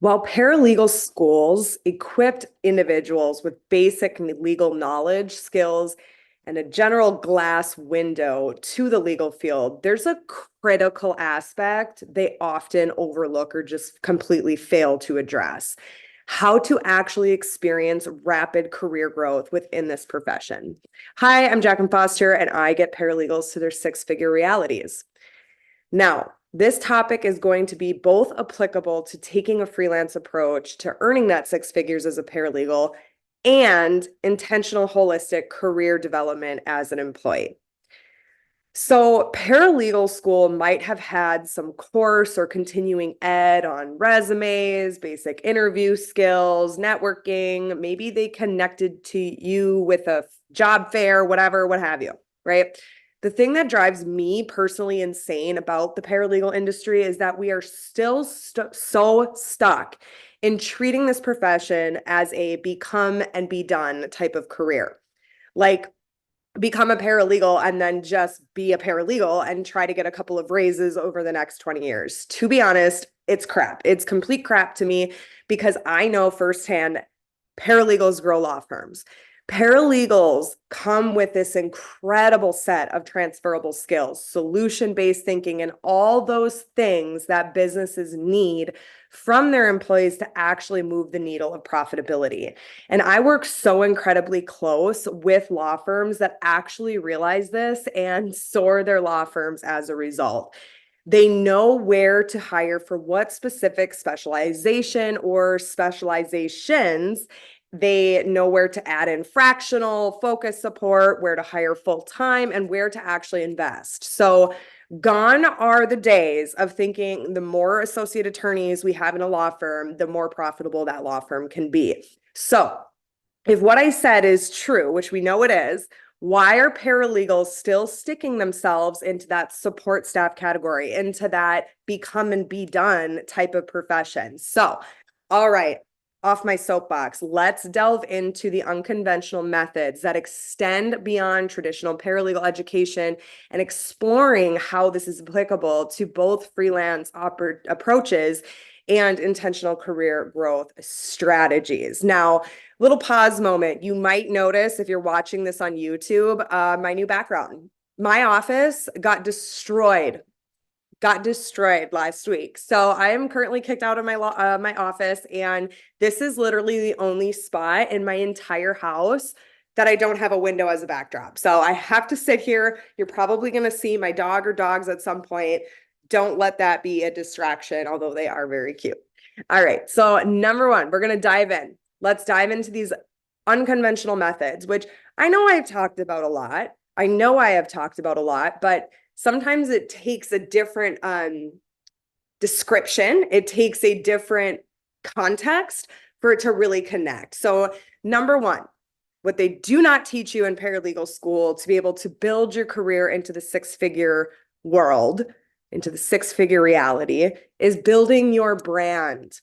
While paralegal schools equipped individuals with basic legal knowledge, skills, and a general glass window to the legal field, there's a critical aspect they often overlook or just completely fail to address: how to actually experience rapid career growth within this profession. Hi, I'm Jacqueline Foster, and I get paralegals to their six-figure realities. Now, this topic is going to be both applicable to taking a freelance approach to earning that six figures as a paralegal and intentional holistic career development as an employee. So, paralegal school might have had some course or continuing ed on resumes, basic interview skills, networking. Maybe they connected to you with a job fair, whatever, what have you, right? The thing that drives me personally insane about the paralegal industry is that we are still so stuck in treating this profession as a become and be done type of career. Like, become a paralegal and then just be a paralegal and try to get a couple of raises over the next 20 years. To be honest, it's crap. It's complete crap to me because I know firsthand paralegals grow law firms. Paralegals come with this incredible set of transferable skills, solution-based thinking, and all those things that businesses need from their employees to actually move the needle of profitability. And I work so incredibly close with law firms that actually realize this and soar their law firms as a result. They know where to hire for what specific specialization or specializations. They know where to add in fractional focus support, where to hire full-time, and where to actually invest. So gone are the days of thinking the more associate attorneys we have in a law firm, the more profitable that law firm can be. So if what I said is true, which we know it is, why are paralegals still sticking themselves into that support staff category, into that become and be done type of profession? So, all right, off my soapbox, let's delve into the unconventional methods that extend beyond traditional paralegal education and exploring how this is applicable to both freelance approaches and intentional career growth strategies. Now, little pause moment. You might notice if you're watching this on YouTube, my new background. My office got destroyed last week. So I am currently kicked out of my office, and this is literally the only spot in my entire house that I don't have a window as a backdrop. So I have to sit here. You're probably going to see my dog or dogs at some point. Don't let that be a distraction, although they are very cute. All right. So number one, we're going to dive in. Let's dive into these unconventional methods, which I know I've talked about a lot. But sometimes it takes a different description. It takes a different context for it to really connect. So number one, what they do not teach you in paralegal school to be able to build your career into the six-figure world, into the six-figure reality, is building your brand.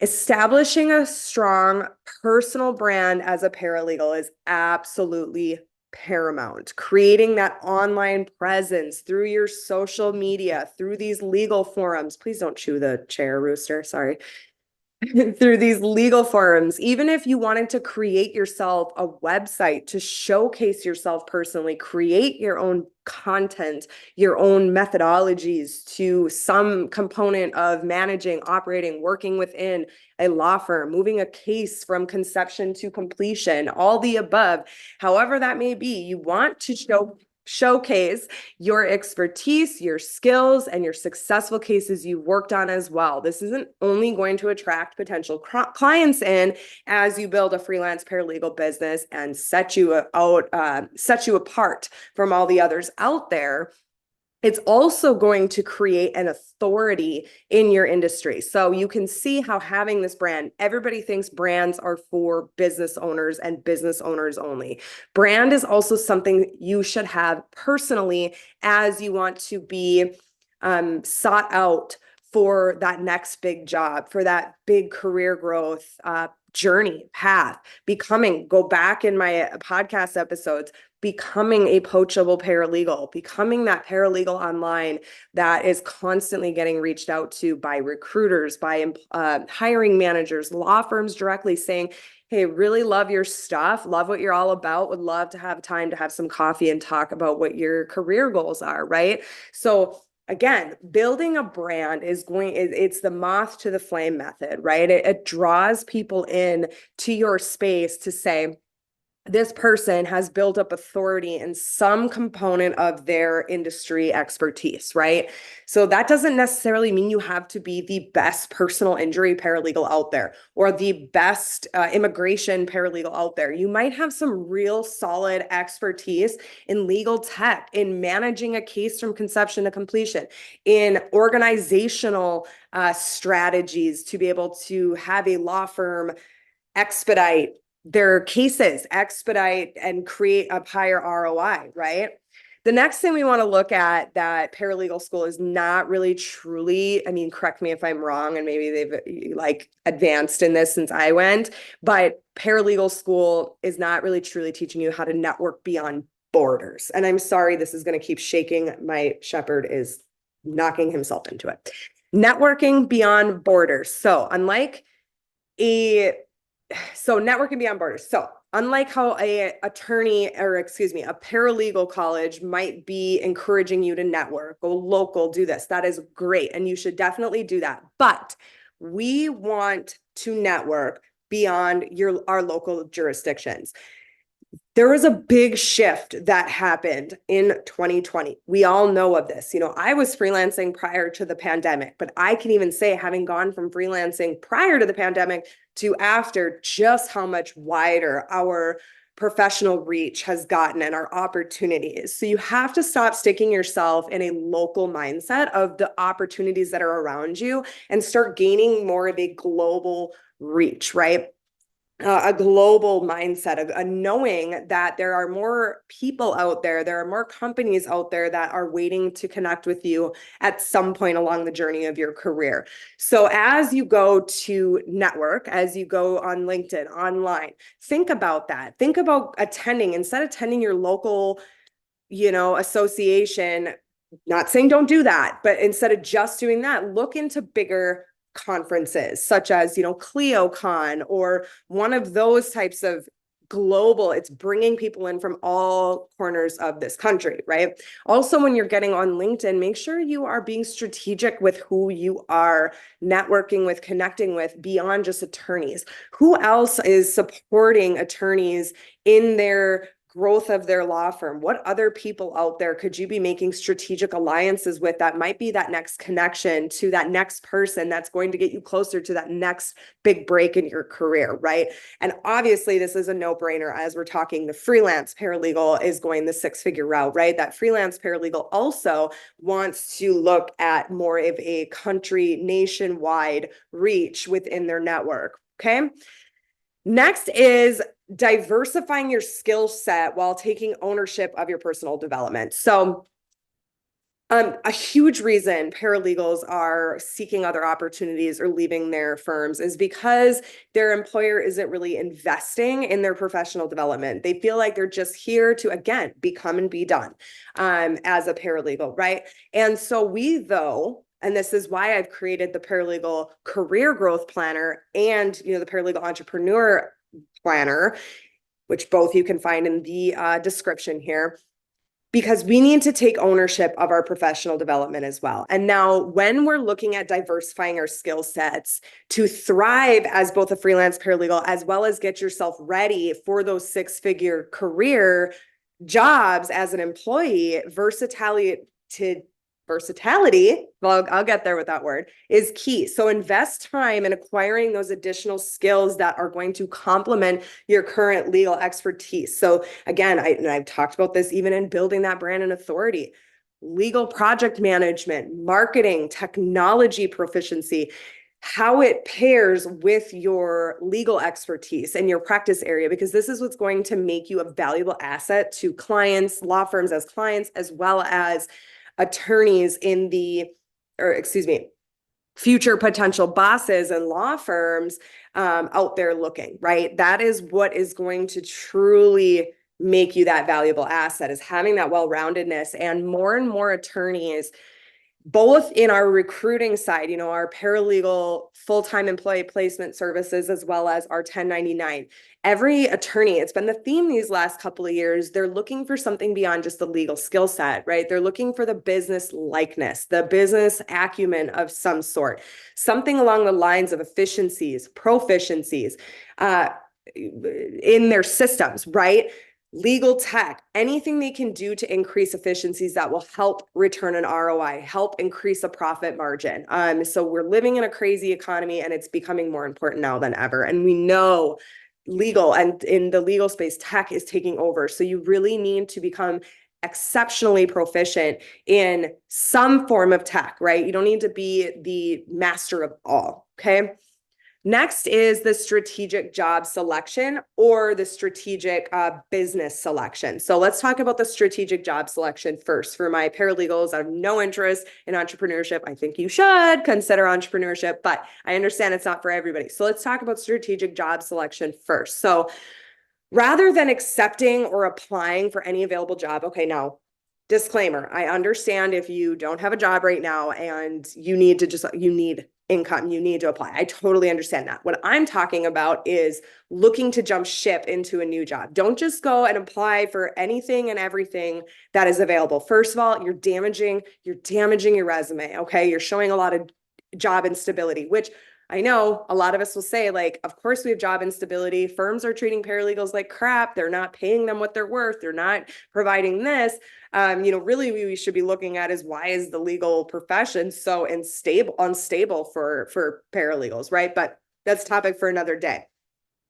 Establishing a strong personal brand as a paralegal is absolutely paramount. Creating that online presence through your social media, through these legal forums. Please don't chew the chair, Rooster. Sorry. Through these legal forums, even if you wanted to create yourself a website to showcase yourself personally, create your own content, your own methodologies to some component of managing, operating, working within a law firm, moving a case from conception to completion, all the above, however that may be, you want to showcase your expertise, your skills, and your successful cases you've worked on as well. This isn't only going to attract potential clients in as you build a freelance paralegal business and set you apart from all the others out there. It's also going to create an authority in your industry. So you can see how having this brand, everybody thinks brands are for business owners and business owners only. Brand is also something you should have personally as you want to be sought out for that next big job, for that big career growth journey path, go back in my podcast episodes, becoming a poachable paralegal, becoming that paralegal online that is constantly getting reached out to by recruiters, by hiring managers, law firms directly saying, hey, really love your stuff, love what you're all about, would love to have time to have some coffee and talk about what your career goals are, right? So again, building a brand it's the moth to the flame method, right? It draws people in to your space to say, this person has built up authority in some component of their industry expertise, right? So that doesn't necessarily mean you have to be the best personal injury paralegal out there or the best immigration paralegal out there. You might have some real solid expertise in legal tech, in managing a case from conception to completion, in organizational strategies to be able to have a law firm expedite their cases, expedite and create a higher ROI, right? The next thing we want to look at that paralegal school is not really truly, I mean, correct me if I'm wrong, and maybe they've like advanced in this since I went, but paralegal school is not really truly teaching you how to network beyond borders. And I'm sorry, this is going to keep shaking. My shepherd is knocking himself into it. Networking beyond borders. So networking beyond borders. So unlike how a paralegal college might be encouraging you to network, go local, do this, that is great. And you should definitely do that. But we want to network beyond our local jurisdictions. There was a big shift that happened in 2020. We all know of this. I was freelancing prior to the pandemic, but I can even say, having gone from freelancing prior to the pandemic to after, just how much wider our professional reach has gotten and our opportunities. So you have to stop sticking yourself in a local mindset of the opportunities that are around you and start gaining more of a global reach, right? A global mindset, a knowing that there are more people out there, there are more companies out there that are waiting to connect with you at some point along the journey of your career. So as you go to network, as you go on LinkedIn, online, think about that. Think about instead of attending your local, association, not saying don't do that, but instead of just doing that, look into bigger conferences such as, CleoCon or one of those types of global, it's bringing people in from all corners of this country, right? Also, when you're getting on LinkedIn, make sure you are being strategic with who you are networking with, connecting with beyond just attorneys. Who else is supporting attorneys in their growth of their law firm? What other people out there could you be making strategic alliances with that might be that next connection to that next person that's going to get you closer to that next big break in your career, right? And obviously this is a no-brainer as we're talking the freelance paralegal is going the six-figure route, right? That freelance paralegal also wants to look at more of a country nationwide reach within their network, okay? Next is diversifying your skill set while taking ownership of your personal development. So a huge reason paralegals are seeking other opportunities or leaving their firms is because their employer isn't really investing in their professional development. They feel like they're just here to, again, become and be done as a paralegal, right? And so and this is why I've created the Paralegal Career Growth Planner and the Paralegal Entrepreneur Planner, which both you can find in the description here, because we need to take ownership of our professional development as well. And now when we're looking at diversifying our skill sets to thrive as both a freelance paralegal, as well as get yourself ready for those six-figure career jobs as an employee, versatility, well, I'll get there with that word, is key. So invest time in acquiring those additional skills that are going to complement your current legal expertise. So again, I've talked about this even in building that brand and authority, legal project management, marketing, technology proficiency, how it pairs with your legal expertise and your practice area, because this is what's going to make you a valuable asset to clients, law firms as clients, as well as attorneys future potential bosses and law firms out there looking, right? That is what is going to truly make you that valuable asset, is having that well-roundedness. And more attorneys, both in our recruiting side, our paralegal full-time employee placement services, as well as our 1099. Every attorney, it's been the theme these last couple of years, they're looking for something beyond just the legal skill set, right? They're looking for the business likeness, the business acumen of some sort, something along the lines of efficiencies, proficiencies, in their systems, right? Legal tech, anything they can do to increase efficiencies that will help return an ROI, help increase a profit margin. So we're living in a crazy economy, and it's becoming more important now than ever. And we know legal, and in the legal space, tech is taking over. So you really need to become exceptionally proficient in some form of tech, right? You don't need to be the master of all, okay? Next is the strategic job selection or the strategic business selection. So let's talk about the strategic job selection first. For my paralegals that have no interest in entrepreneurship, I think you should consider entrepreneurship, but I understand it's not for everybody. So let's talk about strategic job selection first. So rather than accepting or applying for any available job, okay, now, disclaimer, I understand if you don't have a job right now and you need income, you need to apply. I totally understand that. What I'm talking about is looking to jump ship into a new job. Don't just go and apply for anything and everything that is available. First of all, you're damaging your resume, okay? You're showing a lot of job instability, which I know a lot of us will say, like, of course we have job instability. Firms are treating paralegals like crap. They're not paying them what they're worth. They're not providing this. Really we should be looking at is, why is the legal profession so unstable for paralegals, right? But that's a topic for another day.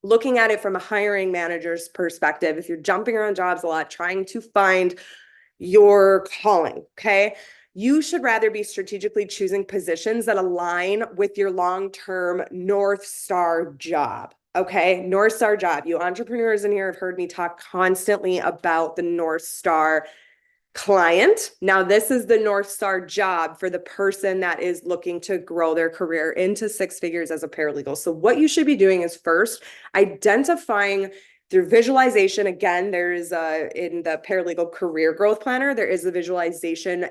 Looking at it from a hiring manager's perspective, if you're jumping around jobs a lot, trying to find your calling, okay? You should rather be strategically choosing positions that align with your long-term North Star job. Okay, North Star job. You entrepreneurs in here have heard me talk constantly about the North Star client. Now, this is the North Star job for the person that is looking to grow their career into six figures as a paralegal. So what you should be doing is first identifying through visualization. Again, there is in the Paralegal Career Growth Planner, there is a visualization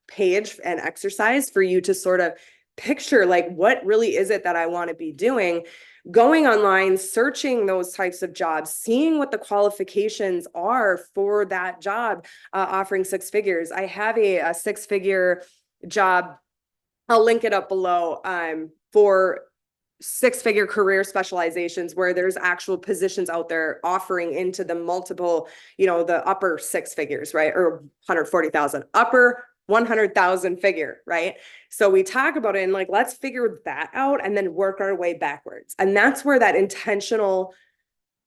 page and exercise for you to sort of picture, like, what really is it that I want to be doing? Going online, searching those types of jobs, seeing what the qualifications are for that job, offering six figures. I have a six-figure job. I'll link it up below for six-figure career specializations where there's actual positions out there offering into the multiple, the upper six figures, right? Or 140,000, upper 100,000 figure, right? So we talk about it and like, let's figure that out and then work our way backwards. And that's where that intentional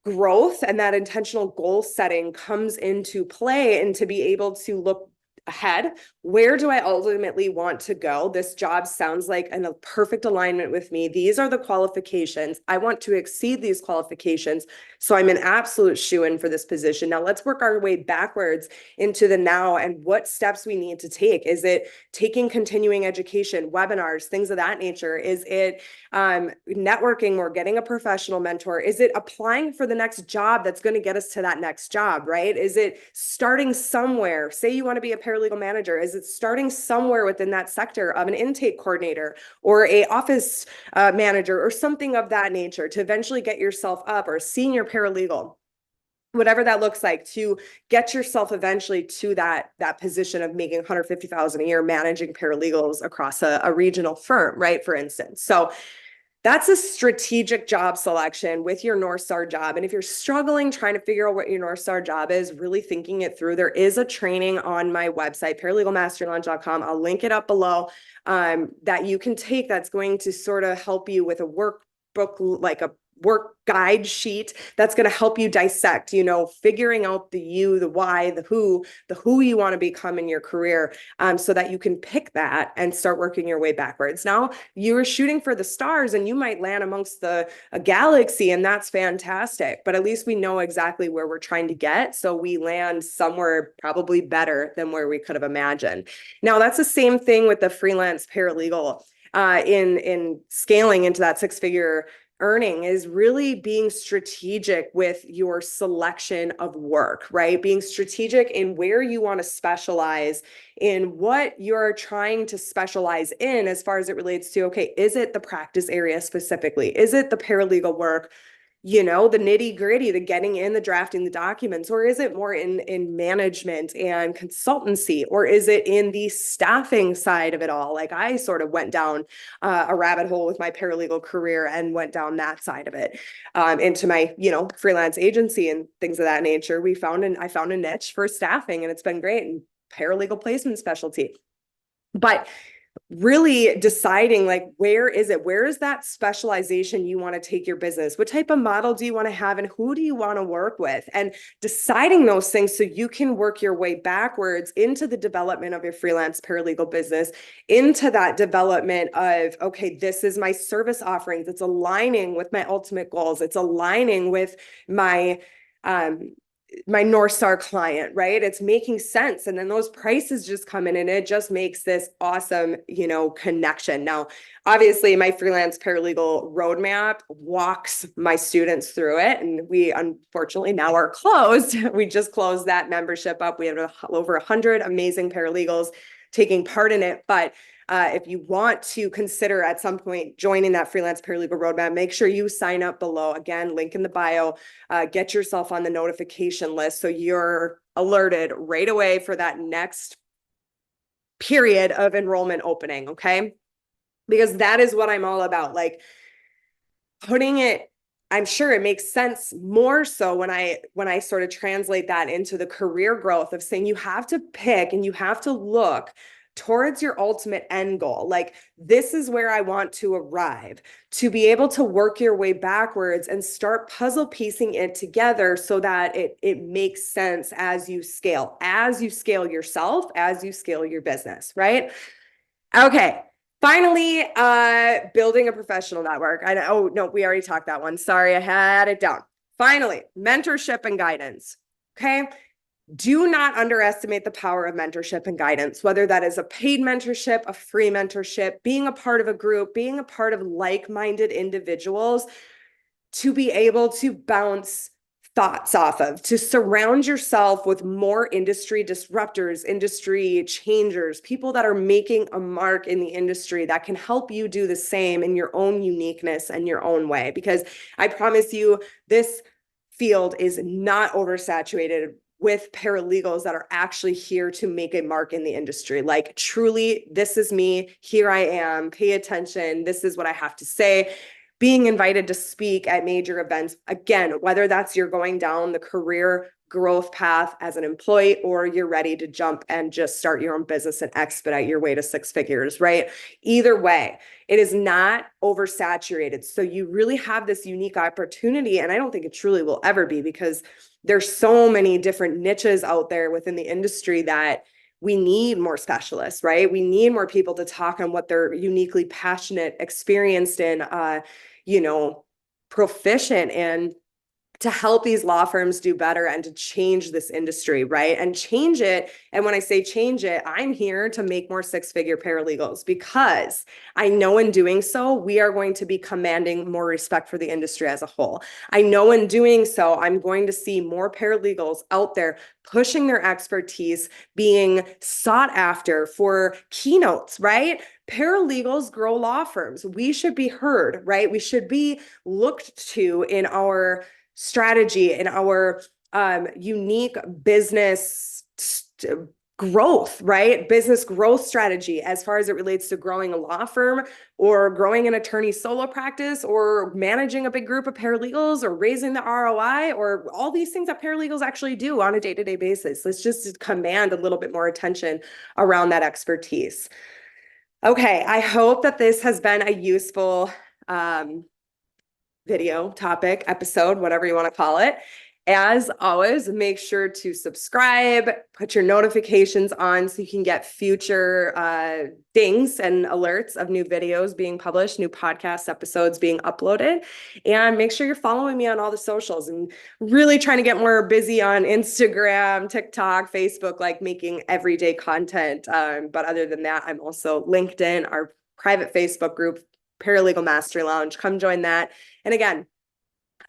growth and that intentional goal setting comes into play, and to be able to look ahead. Where do I ultimately want to go? This job sounds like a perfect alignment with me. These are the qualifications. I want to exceed these qualifications. So I'm an absolute shoo-in for this position. Now let's work our way backwards into the now and what steps we need to take. Is it taking continuing education, webinars, things of that nature? Is it networking or getting a professional mentor? Is it applying for the next job that's going to get us to that next job, right? Is it starting somewhere? Say you want to be a paralegal manager. Is it starting somewhere within that sector of an intake coordinator or a office manager or something of that nature to eventually get yourself up, or a senior paralegal, whatever that looks like, to get yourself eventually to that position of making $150,000 a year managing paralegals across a regional firm, right? For instance. So that's a strategic job selection with your North Star job. And if you're struggling trying to figure out what your North Star job is, really thinking it through, there is a training on my website, paralegalmasterlaunch.com. I'll link it up below, that you can take, that's going to sort of help you with a workbook, like a work guide sheet that's going to help you dissect, figuring out the you, the why, the who you want to become in your career, so that you can pick that and start working your way backwards. Now you're shooting for the stars and you might land amongst a galaxy, and that's fantastic, but at least we know exactly where we're trying to get. So we land somewhere probably better than where we could have imagined. Now that's the same thing with the freelance paralegal, in scaling into that six-figure earning is really being strategic with your selection of work, right? Being strategic in where you want to specialize, in what you're trying to specialize in as far as it relates to, okay, is it the practice area specifically? Is it the paralegal work? The nitty gritty, the getting in, the drafting the documents, or is it more in management and consultancy, or is it in the staffing side of it all? Like I sort of went down a rabbit hole with my paralegal career and went down that side of it into my, freelance agency and things of that nature. I found a niche for staffing, and it's been great, and paralegal placement specialty. But really deciding, like, where is that specialization you want to take your business? What type of model do you want to have, and who do you want to work with? And deciding those things so you can work your way backwards into the development of your freelance paralegal business, into that development of, okay, this is my service offerings. It's aligning with my ultimate goals. It's aligning with my North Star client, right? It's making sense. And then those prices just come in, and it just makes this awesome, connection. Now, obviously my freelance paralegal roadmap walks my students through it. And we unfortunately now are closed. We just closed that membership up. We have over 100 amazing paralegals taking part in it. But if you want to consider at some point joining that freelance paralegal roadmap, make sure you sign up below. Again, link in the bio. Get yourself on the notification list so you're alerted right away for that next period of enrollment opening, okay? Because that is what I'm all about. Like putting it, I'm sure it makes sense more so when I sort of translate that into the career growth of saying you have to pick and you have to look towards your ultimate end goal. Like, this is where I want to arrive, to be able to work your way backwards and start puzzle piecing it together so that it makes sense as you scale yourself, as you scale your business, right? Okay. Finally, building a professional network. Oh, no, we already talked that one. Sorry, I had it down. Finally, mentorship and guidance. Okay. Do not underestimate the power of mentorship and guidance, whether that is a paid mentorship, a free mentorship, being a part of a group, being a part of like-minded individuals to be able to bounce thoughts off of, to surround yourself with more industry disruptors, industry changers, people that are making a mark in the industry that can help you do the same in your own uniqueness and your own way. Because I promise you, this field is not oversaturated with paralegals that are actually here to make a mark in the industry. Like, truly, this is me. Here I am. Pay attention. This is what I have to say. Being invited to speak at major events, again, whether that's you're going down the career growth path as an employee, or you're ready to jump and just start your own business and expedite your way to six figures, right? Either way, it is not oversaturated. So you really have this unique opportunity. And I don't think it truly will ever be, because there's so many different niches out there within the industry that we need more specialists, right? We need more people to talk on what they're uniquely passionate, experienced in, proficient in, to help these law firms do better and to change this industry, right? And change it. And when I say change it, I'm here to make more six-figure paralegals, because I know in doing so, we are going to be commanding more respect for the industry as a whole. I know in doing so, I'm going to see more paralegals out there pushing their expertise, being sought after for keynotes, right? Paralegals grow law firms. We should be heard, right? We should be looked to in our strategy, in our unique business growth, right? Business growth strategy as far as it relates to growing a law firm, or growing an attorney solo practice, or managing a big group of paralegals, or raising the ROI, or all these things that paralegals actually do on a day-to-day basis. Let's just command a little bit more attention around that expertise. Okay, I hope that this has been a useful video, topic, episode, whatever you want to call it. As always, make sure to subscribe, put your notifications on so you can get future dings and alerts of new videos being published, new podcast episodes being uploaded. And make sure you're following me on all the socials, and really trying to get more busy on Instagram, TikTok, Facebook, like making everyday content. But other than that, I'm also LinkedIn, our private Facebook group, Paralegal Mastery Lounge. Come join that. And again,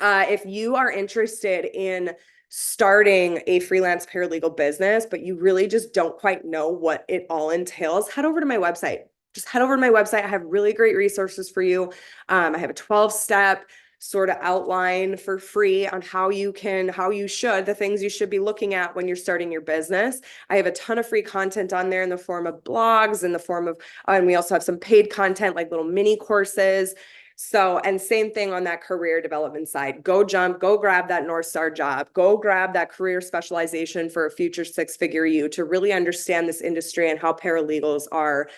if you are interested in starting a freelance paralegal business, but you really just don't quite know what it all entails, head over to my website. Just head over to my website. I have really great resources for you. I have a 12-step sort of outline for free on the things you should be looking at when you're starting your business. I have a ton of free content on there in the form of blogs, in the form of, and we also have some paid content like little mini courses. So, and same thing on that career development side. Go grab that North Star job, go grab that career specialization for a future six-figure you to really understand this industry and how paralegals are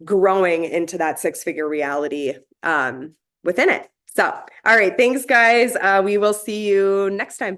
growing into that six-figure reality within it. So, all right, thanks guys. We will see you next time.